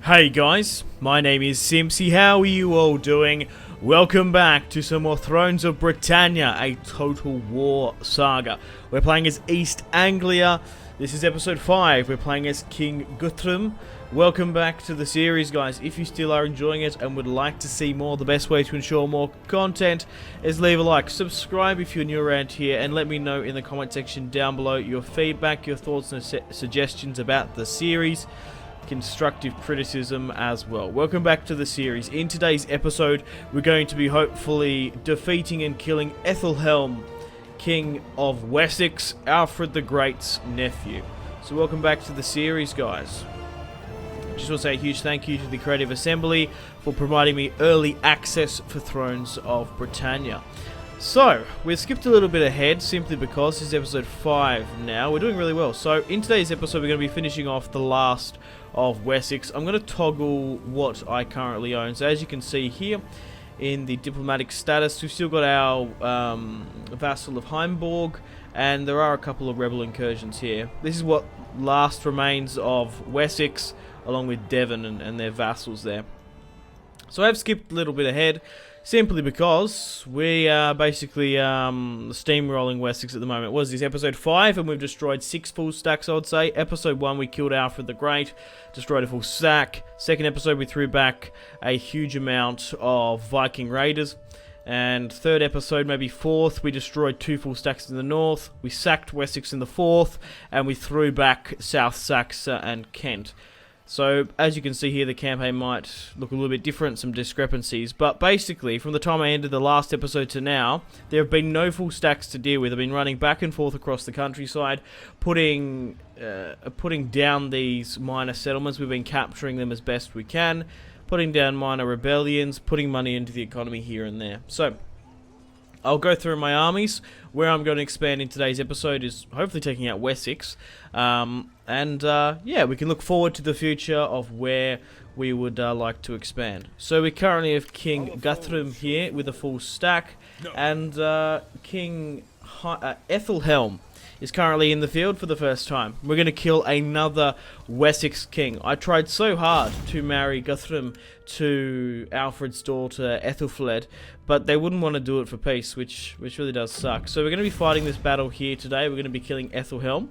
Hey guys, my name is Simpzy. How are you all doing? Welcome back to some more Thrones of Britannia, a Total War Saga. We're playing as East Anglia. This is episode 5. We're playing as King Guthrum. Welcome back to the series, guys. If you still are enjoying it and would like to see more, the best way to ensure more content is leave a like, subscribe if you're new around here, and let me know in the comment section down below your feedback, your thoughts and suggestions about the series. Constructive criticism as well. Welcome back to the series. In today's episode, we're going to be hopefully defeating and killing Ethelhelm, King of Wessex, Alfred the Great's nephew. So welcome back to the series, guys. Just want to say a huge thank you to the Creative Assembly for providing me early access for Thrones of Britannia. So, we've skipped a little bit ahead simply because this is episode 5 now. We're doing really well. So, in today's episode, we're going to be finishing off the last of Wessex. I'm going to toggle what I currently own. So, as you can see here, in the diplomatic status, we've still got our vassal of Heimborg, and there are a couple of rebel incursions here. This is what last remains of Wessex, along with Devon and their vassals there. So, I've skipped a little bit ahead, simply because we are basically steamrolling Wessex at the moment. What is this, episode 5, and we've destroyed 6 full stacks, I would say. Episode 1, we killed Alfred the Great, destroyed a full stack. Second episode, we threw back a huge amount of Viking raiders. And third episode, maybe fourth, we destroyed 2 full stacks in the north. We sacked Wessex in the 4th, and we threw back South Saxa and Kent. So, as you can see here, the campaign might look a little bit different, some discrepancies. But basically, from the time I ended the last episode to now, there have been no full stacks to deal with. I've been running back and forth across the countryside, putting down these minor settlements. We've been capturing them as best we can, putting down minor rebellions, putting money into the economy here and there. So, I'll go through my armies. Where I'm going to expand in today's episode is hopefully taking out Wessex. Yeah, we can look forward to the future of where we would like to expand. So we currently have King Guthrum here with a full stack. And King Ethelhelm is currently in the field for the first time. We're going to kill another Wessex king. I tried so hard to marry Guthrum to Alfred's daughter Ethelfled, but they wouldn't want to do it for peace, which really does suck. So we're going to be fighting this battle here today. We're going to be killing Ethelhelm.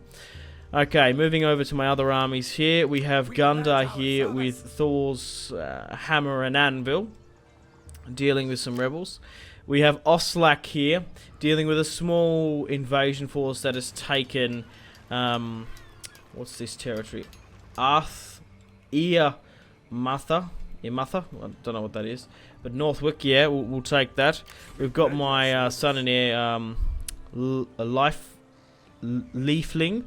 Okay, moving over to my other armies here. We have Gundar here with Thor's hammer and anvil, dealing with some rebels. We have Oslak here, dealing with a small invasion force that has taken, what's this territory? Imatha? I don't know what that is. But Northwick, yeah, we'll take that. We've got my son and heir, Leafling.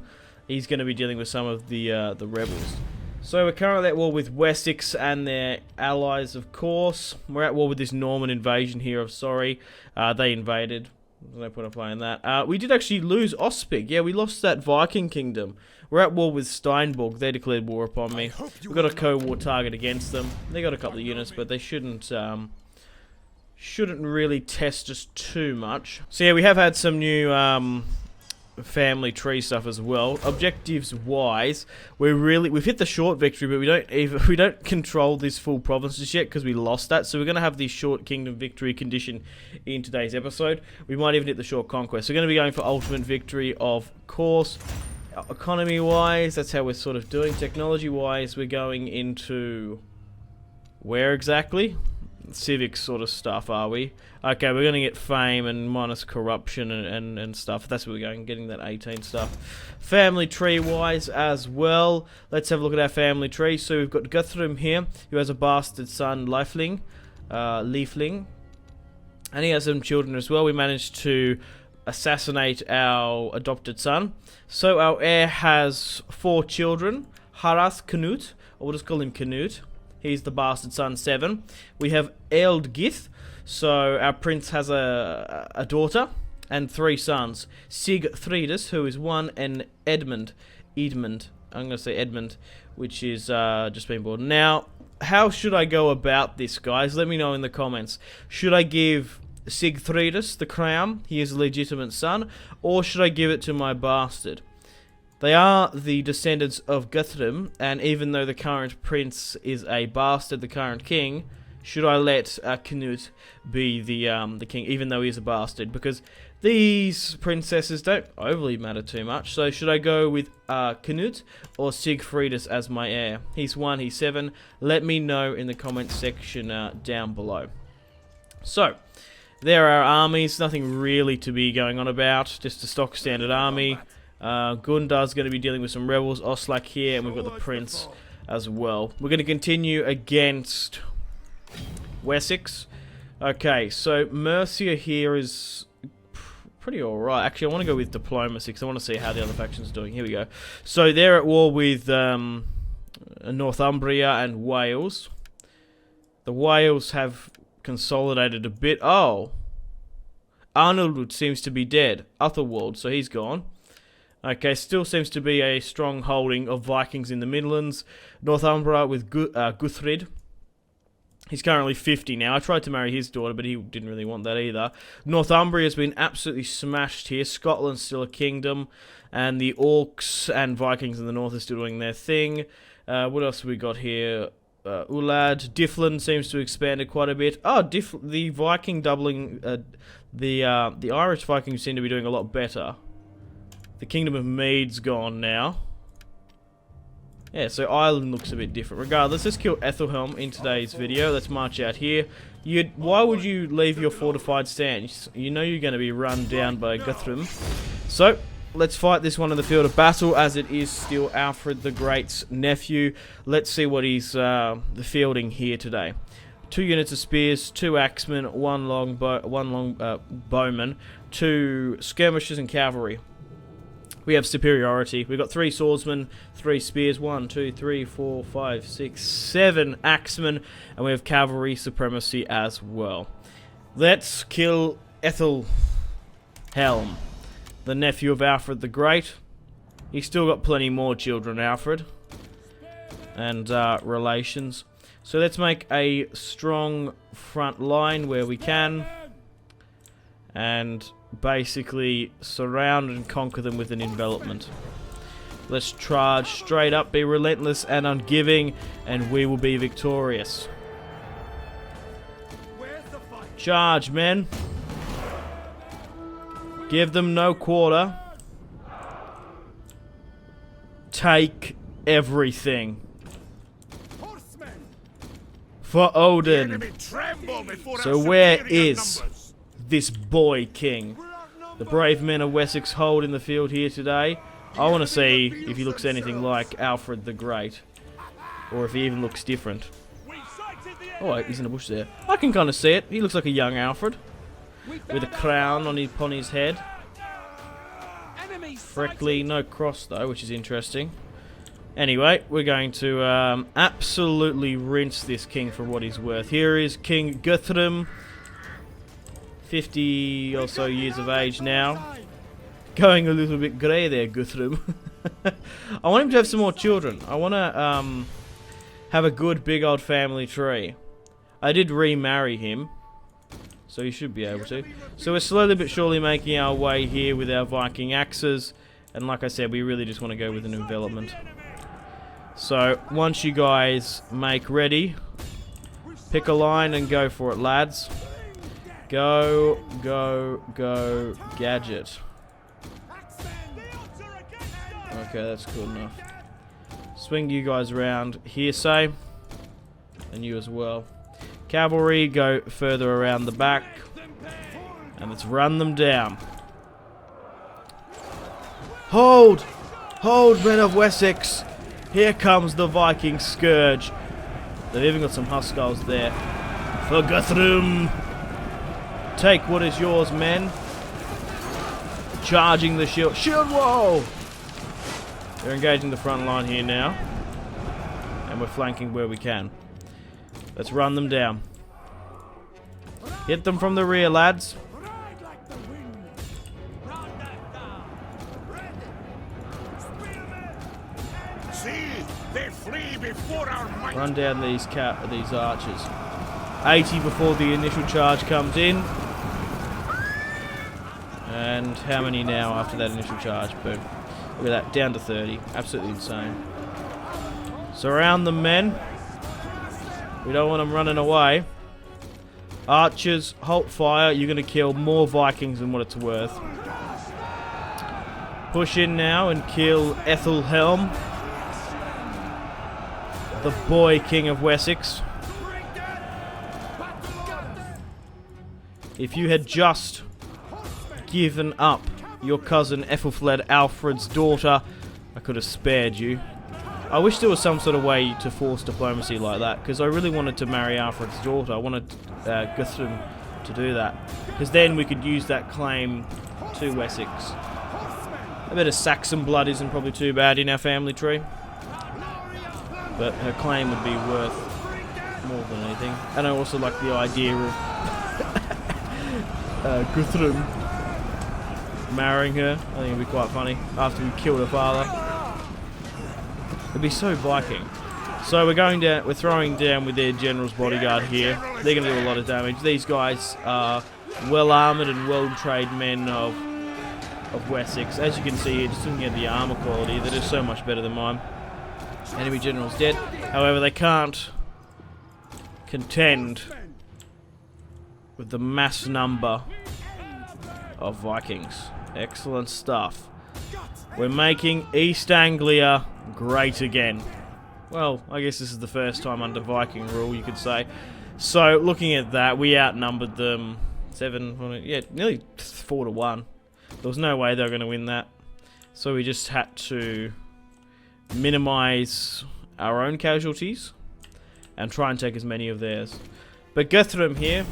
He's going to be dealing with some of the rebels. So we're currently at war with Wessex and their allies, of course. We're at war with this Norman invasion here of Sorry. They invaded. There's no point of playing that. We did actually lose Ospig. Yeah, we lost that Viking kingdom. We're at war with Steinborg. They declared war upon me. We've got a co-war target against them. They got a couple of units, but they shouldn't really test us too much. So yeah, we have had some new family tree stuff as well. Objectives wise, we've hit the short victory, but we don't control this full province just yet because we lost that. So we're going to have the short kingdom victory condition in today's episode. We might even hit the short conquest. So we're going to be going for ultimate victory, of course. Economy wise, that's how we're sort of doing. Technology wise, we're going into where exactly? Civic sort of stuff, are we? Okay, we're going to get fame and minus corruption and stuff. That's where we're going, getting that 18 stuff. Family tree wise as well. Let's have a look at our family tree. So we've got Guthrum here, who has a bastard son, Leafling. And he has some children as well. We managed to assassinate our adopted son. So our heir has 4 children. Harath Canute, or we'll just call him Canute. He's the bastard son, 7. We have Ealdgith. So our prince has a daughter and 3 sons. Sigthridus, who is 1, and Edmund. I'm going to say Edmund, which is just been born. Now, how should I go about this, guys? Let me know in the comments. Should I give Sigthridus the crown? He is a legitimate son. Or should I give it to my bastard? They are the descendants of Guthrum, and even though the current prince is a bastard, the current king, should I let Canute be the king, even though he is a bastard? Because these princesses don't overly matter too much. So should I go with Canute or Siegfriedus as my heir? He's 1, he's 7. Let me know in the comments section down below. So, there are our armies. Nothing really to be going on about. Just a stock standard army. Gundar's going to be dealing with some rebels. Oslak here, and we've got the prince as well. We're going to continue against Wessex. Okay, so Mercia here is pretty alright. Actually, I want to go with diplomacy because I want to see how the other factions are doing. Here we go. So they're at war with Northumbria and Wales. The Wales have consolidated a bit. Oh, Arnold seems to be dead. Athelwald, so he's gone. Okay, still seems to be a strong holding of Vikings in the Midlands. Northumbria with Guthrid. He's currently 50 now. I tried to marry his daughter, but he didn't really want that either. Northumbria has been absolutely smashed here. Scotland's still a kingdom. And the Orcs and Vikings in the north are still doing their thing. What else have we got here? Ulad. Difflin seems to have expanded quite a bit. Oh, the Viking doubling... the Irish Vikings seem to be doing a lot better. The Kingdom of Meade's gone now. Yeah, so Ireland looks a bit different. Regardless, let's kill Ethelhelm in today's video. Let's march out here. Why would you leave your fortified stand? You know you're going to be run down by Guthrum. So, let's fight this one in the field of battle, as it is still Alfred the Great's nephew. Let's see what he's fielding here today. 2 units of spears, 2 axemen, 1 long bowman, 2 skirmishers and cavalry. We have superiority. We've got 3 swordsmen, 3 spears, 1, 2, 3, 4, 5, 6, 7 axemen, and we have cavalry supremacy as well. Let's kill Ethelhelm, the nephew of Alfred the Great. He's still got plenty more children, Alfred, and relations. So let's make a strong front line where we can, and basically surround and conquer them with an envelopment. Let's charge straight up, be relentless and unforgiving, and we will be victorious. Charge, men. Give them no quarter. Take everything. For Odin. So where is this boy king? The brave men of Wessex hold in the field here today. I want to see if he looks anything like Alfred the Great, or if he even looks different. Oh, he's in a bush there. I can kind of see it. He looks like a young Alfred, with a crown upon his head. Freckly, no cross though, which is interesting. Anyway, we're going to absolutely rinse this king for what he's worth. Here is King Guthrum. 50 or so years of age now. Going a little bit grey there, Guthrum. I want him to have some more children. I want to have a good big old family tree. I did remarry him, so he should be able to. So we're slowly but surely making our way here with our Viking axes. And like I said, we really just want to go with an envelopment. So once you guys make ready, pick a line and go for it, lads. Go, go, go, gadget. Okay, that's cool enough. Swing you guys around here, say. And you as well. Cavalry, go further around the back. And let's run them down. Hold! Hold, men of Wessex! Here comes the Viking scourge. They've even got some Huskarls there. For Guthrum! Take what is yours, men. Charging the shield. Shield wall! They're engaging the front line here now. And we're flanking where we can. Let's run them down. Hit them from the rear, lads. Run down these archers. 80 before the initial charge comes in. And how many now after that initial charge? Boom. Look at that, down to 30. Absolutely insane. Surround the men. We don't want them running away. Archers, halt fire. You're going to kill more Vikings than what it's worth. Push in now and kill Ethelhelm, the boy king of Wessex. If you had just given up your cousin Ethelfled, Alfred's daughter, I could have spared you. I wish there was some sort of way to force diplomacy like that, because I really wanted to marry Alfred's daughter. I wanted Guthrum to do that, because then we could use that claim to Wessex. A bit of Saxon blood isn't probably too bad in our family tree, but her claim would be worth more than anything. And I also like the idea of Guthrum marrying her. I think it'd be quite funny after we killed her father. It'd be so Viking. So we're going down. We're throwing down with their general's bodyguard here. They're going to do a lot of damage. These guys are well armored and well trained men of Wessex. As you can see here, just looking at the armor quality, that is so much better than mine. Enemy general's dead. However, they can't contend with the mass number of Vikings. Excellent stuff. We're making East Anglia great again. Well, I guess this is the first time under Viking rule, you could say. So, looking at that, we outnumbered them nearly 4 to 1. There was no way they were going to win that. So we just had to minimize our own casualties and try and take as many of theirs. But Guthrum here,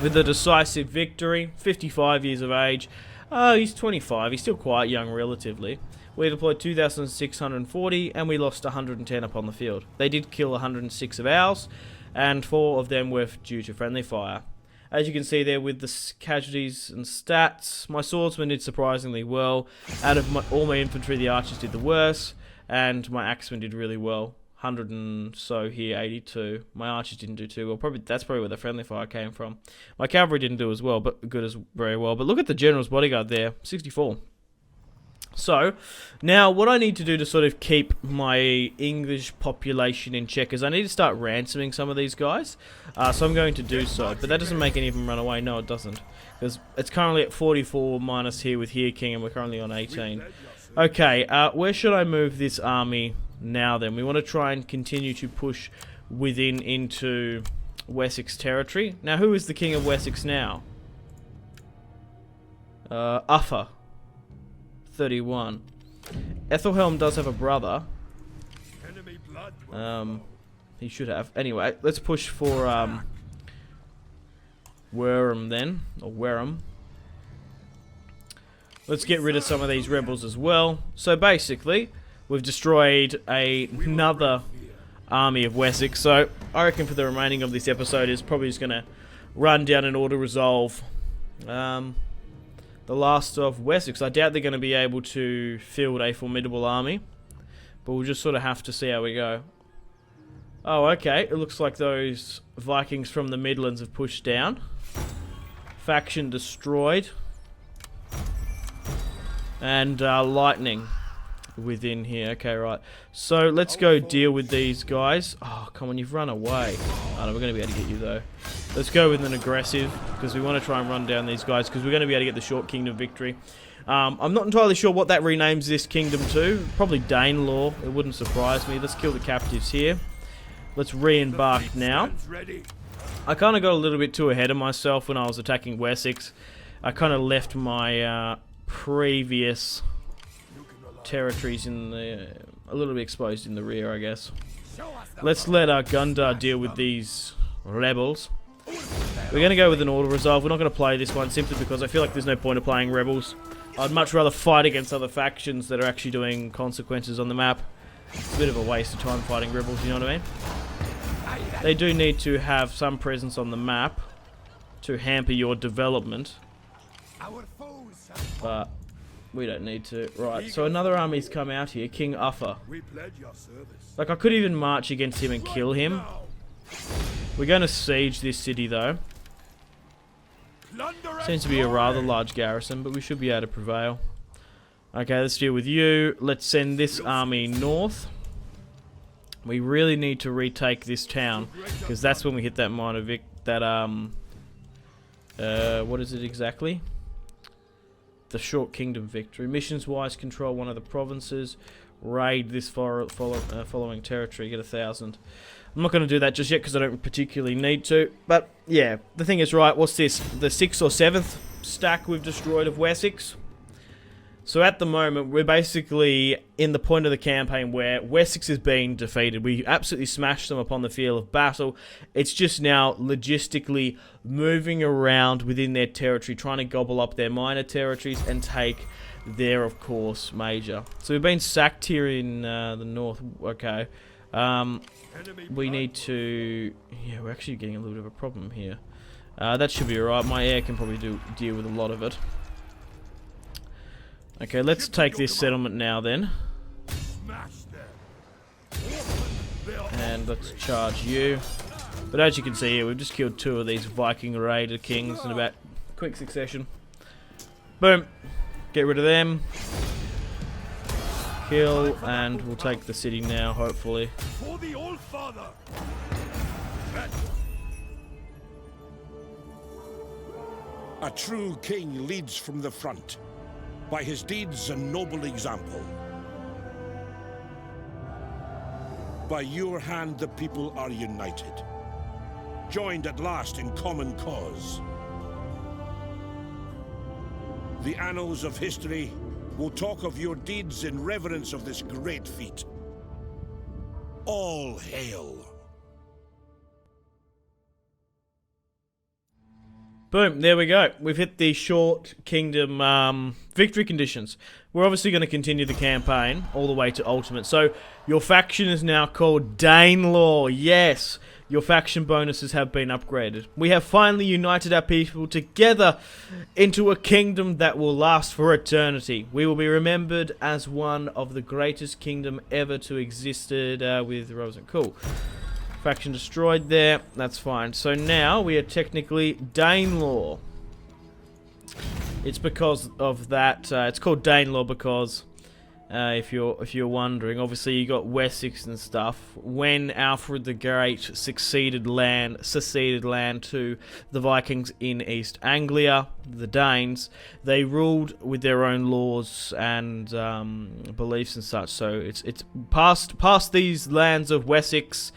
with a decisive victory, 55 years of age. Oh, he's 25. He's still quite young relatively. We deployed 2,640 and we lost 110 upon the field. They did kill 106 of ours, and 4 of them were due to friendly fire. As you can see there with the casualties and stats, my swordsmen did surprisingly well. Out of all my infantry, the archers did the worst, and my axemen did really well. 100 and so here, 82. My archers didn't do too well. That's probably where the friendly fire came from. My cavalry didn't do as well, but very well. But look at the general's bodyguard there, 64. So, now what I need to do to sort of keep my English population in check is I need to start ransoming some of these guys. So I'm going to do so, but that doesn't make any of them run away. No, it doesn't. Because it's currently at 44 minus here with Here King, and we're currently on 18. Okay, where should I move this army now then? We want to try and continue to push into Wessex territory. Now, who is the King of Wessex now? Uffa. 31. Ethelhelm does have a brother. He should have. Anyway, let's push for Wareham then, or Wareham. Let's get rid of some of these rebels as well. So basically, we've destroyed another army of Wessex. So I reckon for the remaining of this episode is probably just going to run down and auto-resolve the last of Wessex. I doubt they're going to be able to field a formidable army, but we'll just sort of have to see how we go. Oh, okay. It looks like those Vikings from the Midlands have pushed down. Faction destroyed. And lightning within here. Okay, right. So let's go deal with these guys. Oh, come on, you've run away. Oh, no, we're going to be able to get you though. Let's go with an aggressive, because we want to try and run down these guys, because we're going to be able to get the short kingdom victory. I'm not entirely sure what that renames this kingdom to. Probably Danelaw. It wouldn't surprise me. Let's kill the captives here. Let's re-embark now. I kind of got a little bit too ahead of myself when I was attacking Wessex. I kind of left my previous territories in the a little bit exposed in the rear, I guess. Let's let our Gundar deal with these rebels. We're going to go with an auto resolve. We're not going to play this one simply because I feel like there's no point of playing rebels. I'd much rather fight against other factions that are actually doing consequences on the map. It's a bit of a waste of time fighting rebels, you know what I mean? They do need to have some presence on the map to hamper your development, but we don't need to. Right, so another army's come out here, King Uffa. Like, I could even march against him and kill him. We're going to siege this city though. Seems to be a rather large garrison, but we should be able to prevail. Okay, let's deal with you. Let's send this army north. We really need to retake this town, because that's when we hit that minor what is it exactly? The short kingdom victory. Missions-wise, control one of the provinces. Raid this following territory. Get 1,000. I'm not going to do that just yet because I don't particularly need to. But yeah, the thing is, right, what's this? The 6th or 7th stack we've destroyed of Wessex. So at the moment, we're basically in the point of the campaign where Wessex is being defeated. We absolutely smashed them upon the field of battle. It's just now logistically moving around within their territory, trying to gobble up their minor territories and take their, of course, major. So we've been sacked here in the north. Okay. We need to... Yeah, we're actually getting a little bit of a problem here. That should be alright. My air can probably deal with a lot of it. Okay, let's take this settlement now then. And let's charge you. But as you can see here, we've just killed 2 of these Viking raider kings in about quick succession. Boom. Get rid of them. Kill, and we'll take the city now, hopefully. A true king leads from the front, by his deeds and noble example. By your hand the people are united, joined at last in common cause. The annals of history will talk of your deeds in reverence of this great feat. All hail. Boom, there we go. We've hit the short kingdom victory conditions. We're obviously going to continue the campaign all the way to ultimate. So, your faction is now called Danelaw. Yes, your faction bonuses have been upgraded. We have finally united our people together into a kingdom that will last for eternity. We will be remembered as one of the greatest kingdom ever to existed with Rosen. Cool. Faction destroyed there. That's fine. So now we are technically Danelaw. It's because of that. It's called Danelaw because if you're wondering, obviously you got Wessex and stuff. When Alfred the Great seceded land to the Vikings in East Anglia, the Danes, they ruled with their own laws and beliefs and such. So it's past these lands of Wessex.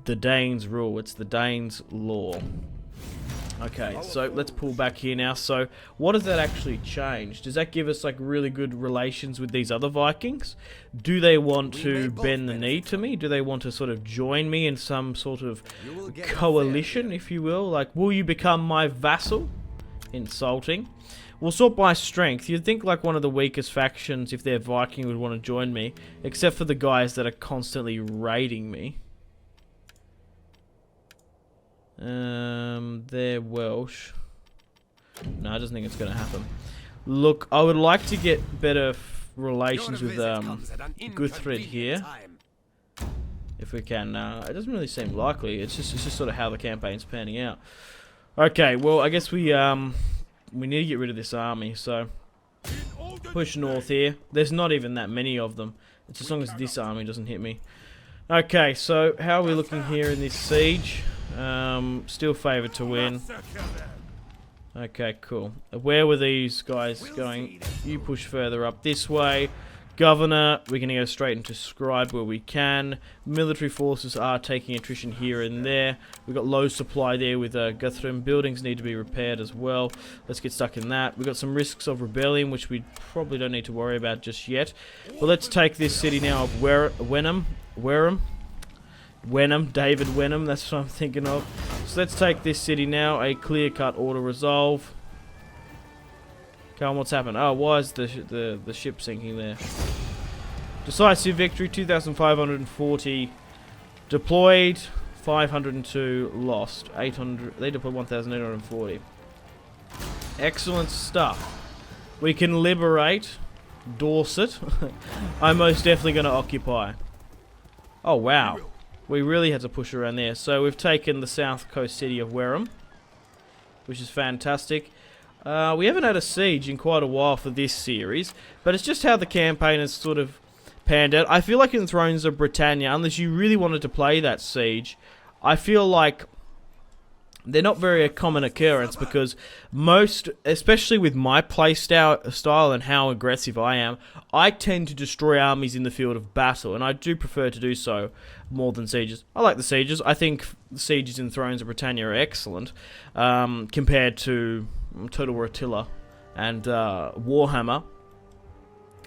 The Danes rule. It's the Danes' law. Okay, so let's pull back here now. So, what does that actually change? Does that give us, like, really good relations with these other Vikings? Do they want to bend the knee to me? Do they want to sort of join me in some sort of coalition, if you will? Like, will you become my vassal? Insulting. We'll sort by strength. You'd think, like, one of the weakest factions, if they're Viking, would want to join me. Except for the guys that are constantly raiding me. They're Welsh. No, I don't think it's going to happen. Look, I would like to get better relations with Guthrum here, if we can. It doesn't really seem likely. It's just sort of how the campaign's panning out. Okay, well, I guess we need to get rid of this army. So push north here. There's not even that many of them. It's as long as this army doesn't hit me. Okay, so how are we looking here in this siege? Still favoured to win. Okay, cool. Where were these guys going? You push further up this way. Governor, we're going to go straight into scribe where we can. Military forces are taking attrition here and there. We've got low supply there with Guthrum. Buildings need to be repaired as well. Let's get stuck in that. We've got some risks of rebellion, which we probably don't need to worry about just yet. But let's take this city now of Wenham, David Wenham, that's what I'm thinking of. So let's take this city now, a clear-cut auto-resolve. Come on, what's happened? Oh, why is the ship sinking there? Decisive victory, 2,540 deployed, 502 lost, 800. They deployed 1,840. Excellent stuff. We can liberate Dorset. I'm most definitely going to occupy. Oh wow, we really had to push around there. So we've taken the south coast city of Wareham, which is fantastic. We haven't had a siege in quite a while for this series, but it's just how the campaign has sort of panned out. I feel like in Thrones of Britannia, unless you really wanted to play that siege, I feel like they're not very a common occurrence, because most, especially with my play style and how aggressive I am, I tend to destroy armies in the field of battle, and I do prefer to do so more than sieges. I like the sieges. I think the sieges in Thrones of Britannia are excellent compared to Total War Attila and Warhammer,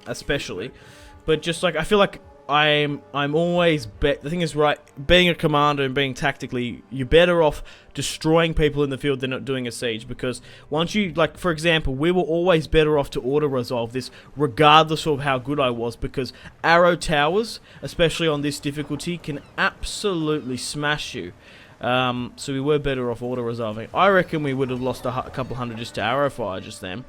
especially. But just like, I feel like I'm always the thing is, right, being a commander and being tactically, you're better off destroying people in the field than not doing a siege, because once you, like, for example, we were always better off to auto-resolve this regardless of how good I was, because arrow towers, especially on this difficulty, can absolutely smash you. So we were better off auto-resolving. I reckon we would have lost a couple hundred just to arrow fire just then,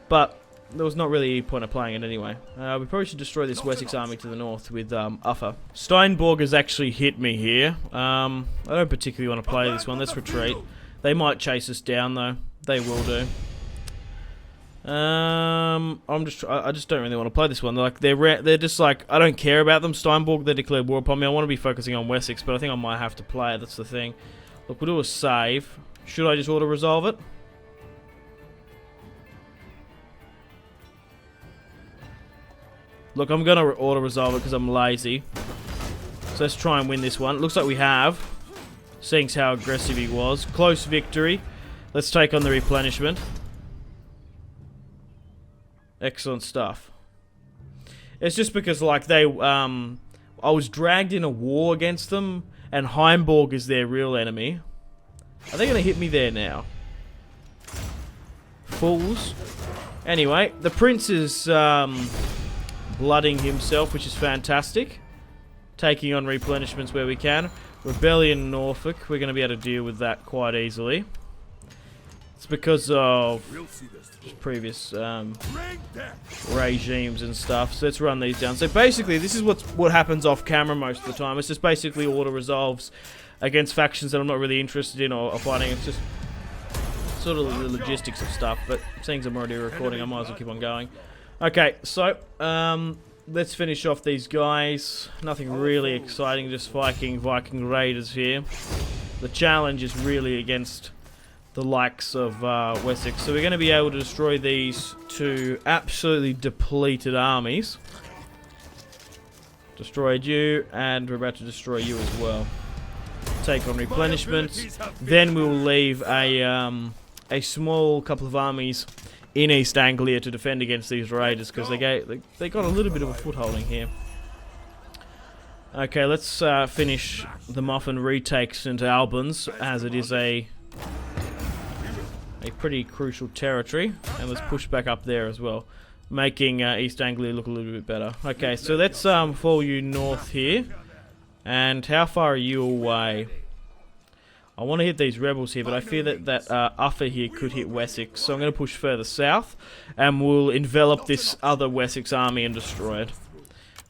but there was not really any point of playing it anyway. We probably should destroy this Wessex army to the north with Uffa. Steinborg has actually hit me here. I don't particularly want to play this one. Let's retreat. They might chase us down though. They will do. I just don't really want to play this one. They're just like, I don't care about them. Steinborg, they declared war upon me. I want to be focusing on Wessex, but I think I might have to play it. That's the thing. Look, we'll do a save. Should I just auto-resolve it? Look, I'm going to auto-resolve it because I'm lazy. So let's try and win this one. Looks like we have, seeing how aggressive he was. Close victory. Let's take on the replenishment. Excellent stuff. It's just because, like, I was dragged in a war against them, and Heimborg is their real enemy. Are they going to hit me there now? Fools. Anyway, the prince is blooding himself, which is fantastic. Taking on replenishments where we can. Rebellion in Norfolk, we're going to be able to deal with that quite easily. It's because of previous regimes and stuff. So let's run these down. So basically, this is what happens off camera most of the time. It's just basically auto-resolves against factions that I'm not really interested in or fighting. It's just sort of the logistics of stuff. But seeing as I'm already recording, I might as well keep on going. Okay, so let's finish off these guys. Nothing really exciting, just Viking raiders here. The challenge is really against the likes of Wessex. So we're going to be able to destroy these two absolutely depleted armies. Destroyed you, and we're about to destroy you as well. Take on replenishments. Then we'll leave a small couple of armies in East Anglia to defend against these raiders, because they got a little bit of a footholding here. Okay, let's finish them off and retake St. Albans, as it is a pretty crucial territory, and let's push back up there as well, making East Anglia look a little bit better. Okay, so let's follow you north here. And how far are you away? I want to hit these rebels here, but I fear that Uffa here could hit Wessex, so I'm going to push further south, and we'll envelop this other Wessex army and destroy it.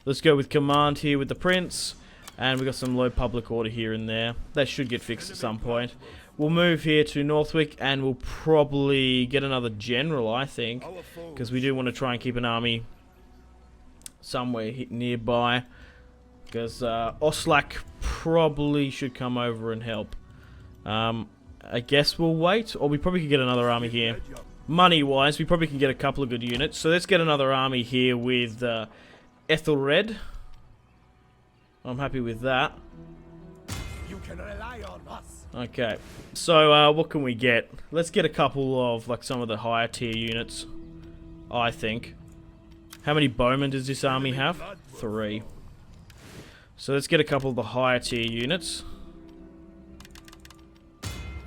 Let's go with command here with the prince, and we've got some low public order here and there. That should get fixed at some point. We'll move here to Northwick, and we'll probably get another general, I think, because we do want to try and keep an army somewhere nearby, because Oslak probably should come over and help. I guess we'll wait, or we probably could get another army here. Money-wise, we probably can get a couple of good units, so let's get another army here with Ethelred. I'm happy with that. You can rely on us. Okay, so what can we get? Let's get a couple of, like, some of the higher tier units, I think. How many bowmen does this army have? 3. So let's get a couple of the higher tier units.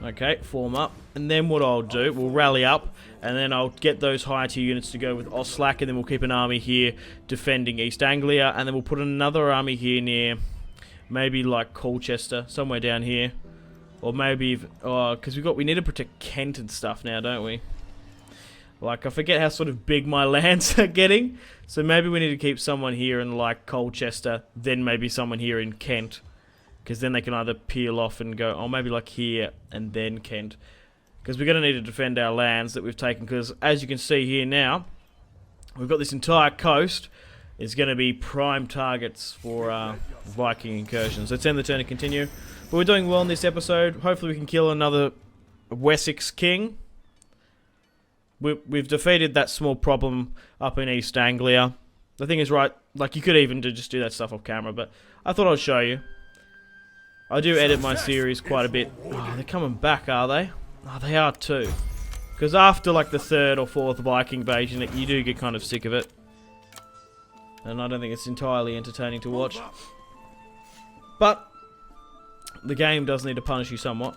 Okay, form up. And then what I'll do, we'll rally up, and then I'll get those higher tier units to go with Oslak, and then we'll keep an army here defending East Anglia, and then we'll put another army here near, maybe like Colchester, somewhere down here. Or maybe, because we need to protect Kent and stuff now, don't we? Like, I forget how sort of big my lands are getting, so maybe we need to keep someone here in like Colchester, then maybe someone here in Kent. Because then they can either peel off and go, oh, maybe like here and then Kent. Because we're going to need to defend our lands that we've taken. Because as you can see here now, we've got this entire coast. It's going to be prime targets for Viking incursions. Let's end the turn and continue. But we're doing well in this episode. Hopefully we can kill another Wessex king. We've defeated that small problem up in East Anglia. The thing is, right, like you could even just do that stuff off camera, but I thought I'd show you. I do edit my series quite a bit. Oh, they're coming back, are they? Oh, they are too. Because after like the 3rd or 4th Viking invasion, you do get kind of sick of it. And I don't think it's entirely entertaining to watch. But the game does need to punish you somewhat.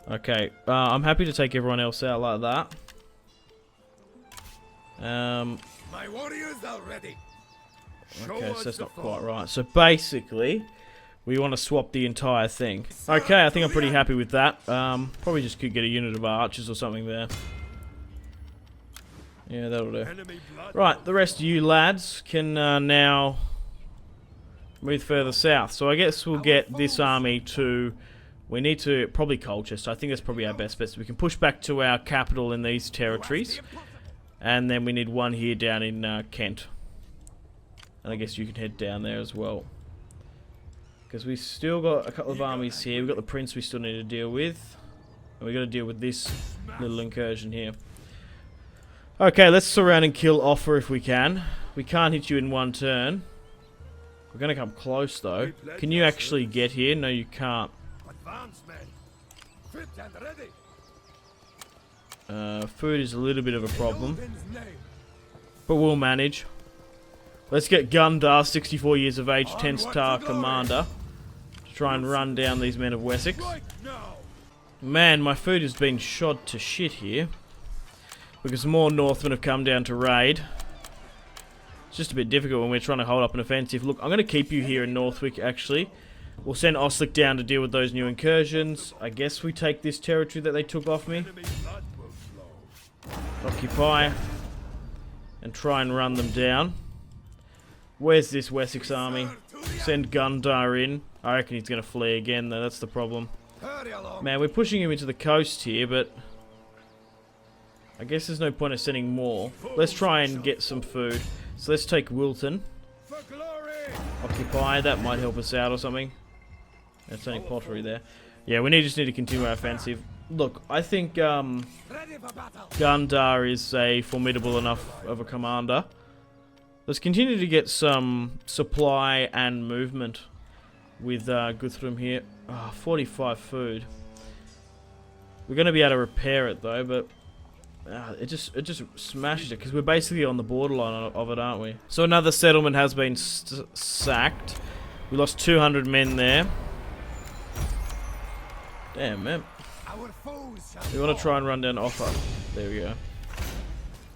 Okay, I'm happy to take everyone else out like that. My warriors are ready. Okay, so that's not quite right. So basically, we want to swap the entire thing. Okay, I think I'm pretty happy with that. Probably just could get a unit of archers or something there. Yeah, that'll do. Right, the rest of you lads can now move further south. So I guess we'll get this army to... We need to... Probably Colchester. I think that's probably our best bet. So we can push back to our capital in these territories. And then we need one here down in Kent. And I guess you can head down there as well. Because we've still got a couple of armies here. We've got the prince we still need to deal with. And we've got to deal with this little incursion here. Okay, let's surround and kill Offa if we can. We can't hit you in one turn. We're going to come close though. Can you actually get here? No, you can't. Advance, men. Fit and ready. Food is a little bit of a problem. But we'll manage. Let's get Gundar, 64 years of age, 10-star commander. To try and run down these men of Wessex. Man, my food has been shot to shit here. Because more Northmen have come down to raid. It's just a bit difficult when we're trying to hold up an offensive. Look, I'm going to keep you here in Northwick, actually. We'll send Oslic down to deal with those new incursions. I guess we take this territory that they took off me. Occupy. And try and run them down. Where's this Wessex army? Send Gundar in. I reckon he's going to flee again, though. That's the problem. Man, we're pushing him into the coast here, but... I guess there's no point of sending more. Let's try and get some food. So let's take Wilton. Occupy. That might help us out or something. That's only pottery there. Yeah, we just need to continue our offensive. Look, I think Gundar is a formidable enough of a commander. Let's continue to get some supply and movement with Guthrum here. Oh, 45 food. We're going to be able to repair it though, but it just smashes it because we're basically on the borderline of it, aren't we? So another settlement has been sacked. We lost 200 men there. Damn, man. We want to try and run down Offa. There we go.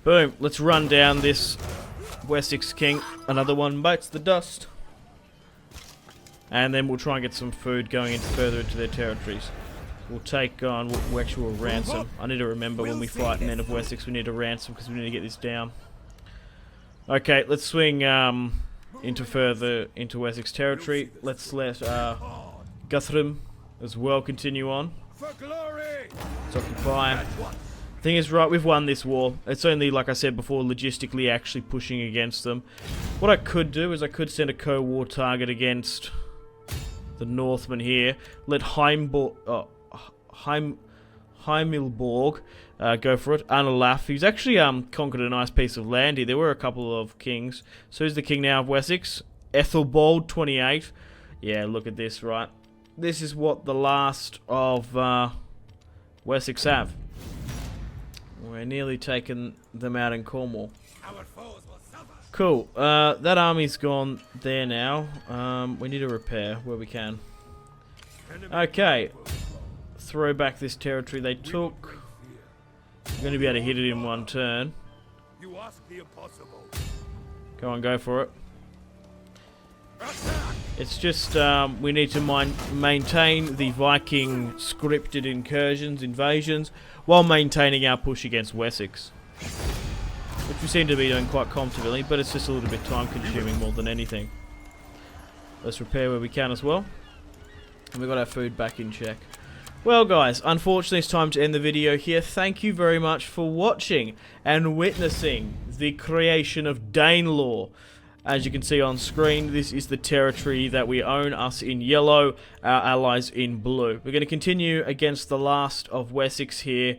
Boom. Let's run down this Wessex king. Another one bites the dust. And then we'll try and get some food going further into their territories. We'll take on we'll actually ransom. I need to remember when we fight men of Wessex, we need to ransom because we need to get this down. Okay, let's swing into Wessex territory. Let's let Guthrum as well continue on. Let's occupy. Thing is, right, we've won this war. It's only, like I said before, logistically actually pushing against them. What I could do is I could send a co-war target against the Northmen here. Let Heimilborg go for it. Anelaf, he's actually conquered a nice piece of land here. There were a couple of kings. So who's the king now of Wessex? Ethelbald, 28. Yeah, look at this, right? This is what the last of Wessex have. We're nearly taking them out in Cornwall. Cool. That army's gone there now. We need to repair where we can. Okay. Throw back this territory they took. I'm going to be able to hit it in one turn. Go on, go for it. It's just we need to maintain the Viking scripted invasions while maintaining our push against Wessex, which we seem to be doing quite comfortably, but it's just a little bit time consuming more than anything. Let's repair where we can as well, and we've got our food back in check. Well guys, unfortunately it's time to end the video here. Thank you very much for watching and witnessing the creation of Danelaw. As you can see on screen, this is the territory that we own, us in yellow, our allies in blue. We're going to continue against the last of Wessex here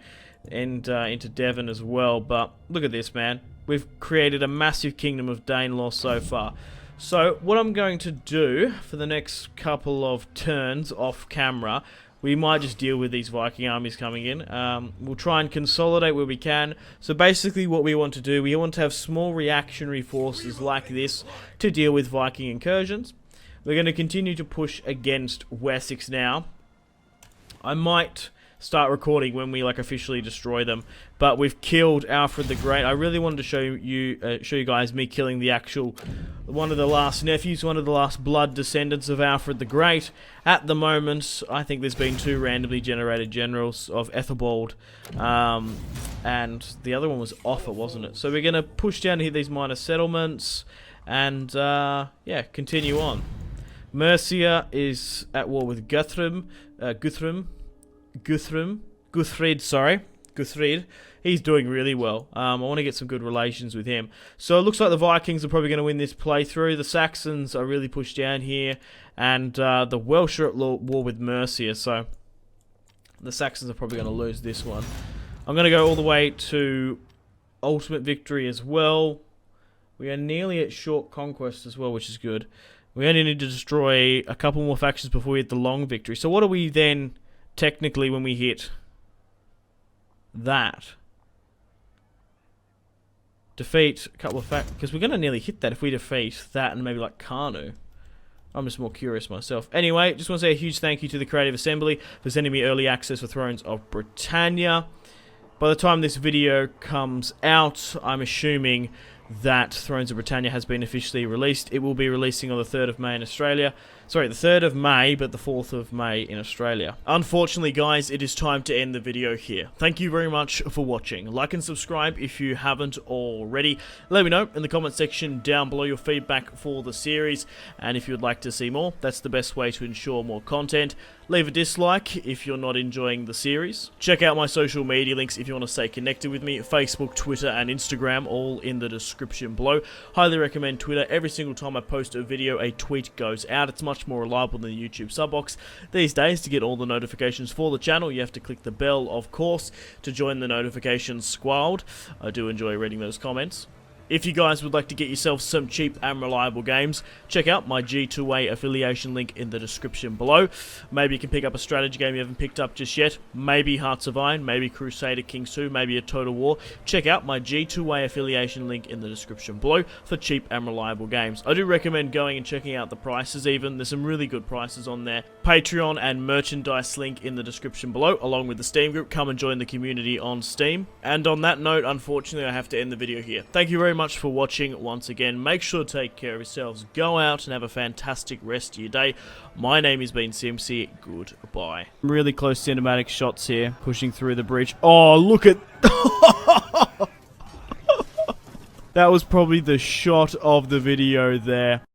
and into Devon as well, but look at this, man. We've created a massive kingdom of Danelaw so far. So what I'm going to do for the next couple of turns off camera, we might just deal with these Viking armies coming in. We'll try and consolidate where we can. So basically what we want to do, we want to have small reactionary forces like this to deal with Viking incursions. We're going to continue to push against Wessex now. I might start recording when we officially destroy them, but we've killed Alfred the Great. I really wanted to show you guys me killing the actual one of the last nephews, one of the last blood descendants of Alfred the Great. At the moment, I think there's been 2 randomly generated generals of Ethelbald, and the other one was Offa, wasn't it? So we're going to push down here these minor settlements, and yeah, continue on. Mercia is at war with Guthrum. Guthred. He's doing really well. I want to get some good relations with him. So it looks like the Vikings are probably going to win this playthrough. The Saxons are really pushed down here, and the Welsh are at war with Mercia, so the Saxons are probably going to lose this one. I'm going to go all the way to ultimate victory as well. We are nearly at short conquest as well, which is good. We only need to destroy a couple more factions before we hit the long victory. So what are we then technically when we hit that? Defeat a couple of because we're going to nearly hit that if we defeat that and maybe Kanu. I'm just more curious myself. Anyway, just want to say a huge thank you to the Creative Assembly for sending me early access for Thrones of Britannia. By the time this video comes out, I'm assuming that Thrones of Britannia has been officially released. It will be releasing on the 3rd of May in Australia. Sorry, the 3rd of May, but the 4th of May in Australia. Unfortunately, guys, it is time to end the video here. Thank you very much for watching. Like and subscribe if you haven't already. Let me know in the comment section down below your feedback for the series. And if you'd like to see more, that's the best way to ensure more content. Leave a dislike if you're not enjoying the series. Check out my social media links if you want to stay connected with me. Facebook, Twitter, and Instagram, all in the description below. Highly recommend Twitter. Every single time I post a video, a tweet goes out. It's much more reliable than the YouTube sub box. These days, to get all the notifications for the channel, you have to click the bell, of course, to join the notifications squad. I do enjoy reading those comments. If you guys would like to get yourself some cheap and reliable games, check out my G2A affiliation link in the description below. Maybe you can pick up a strategy game you haven't picked up just yet. Maybe Hearts of Iron, maybe Crusader Kings 2, maybe a Total War. Check out my G2A affiliation link in the description below for cheap and reliable games. I do recommend going and checking out the prices even. There's some really good prices on there. Patreon and merchandise link in the description below, along with the Steam group. Come and join the community on Steam. And on that note, unfortunately, I have to end the video here. Thank you very much for watching once again. Make sure to take care of yourselves. Go out and have a fantastic rest of your day. My name has been Simpzy. Goodbye. Really close cinematic shots here, pushing through the bridge. Oh, look at... That was probably the shot of the video there.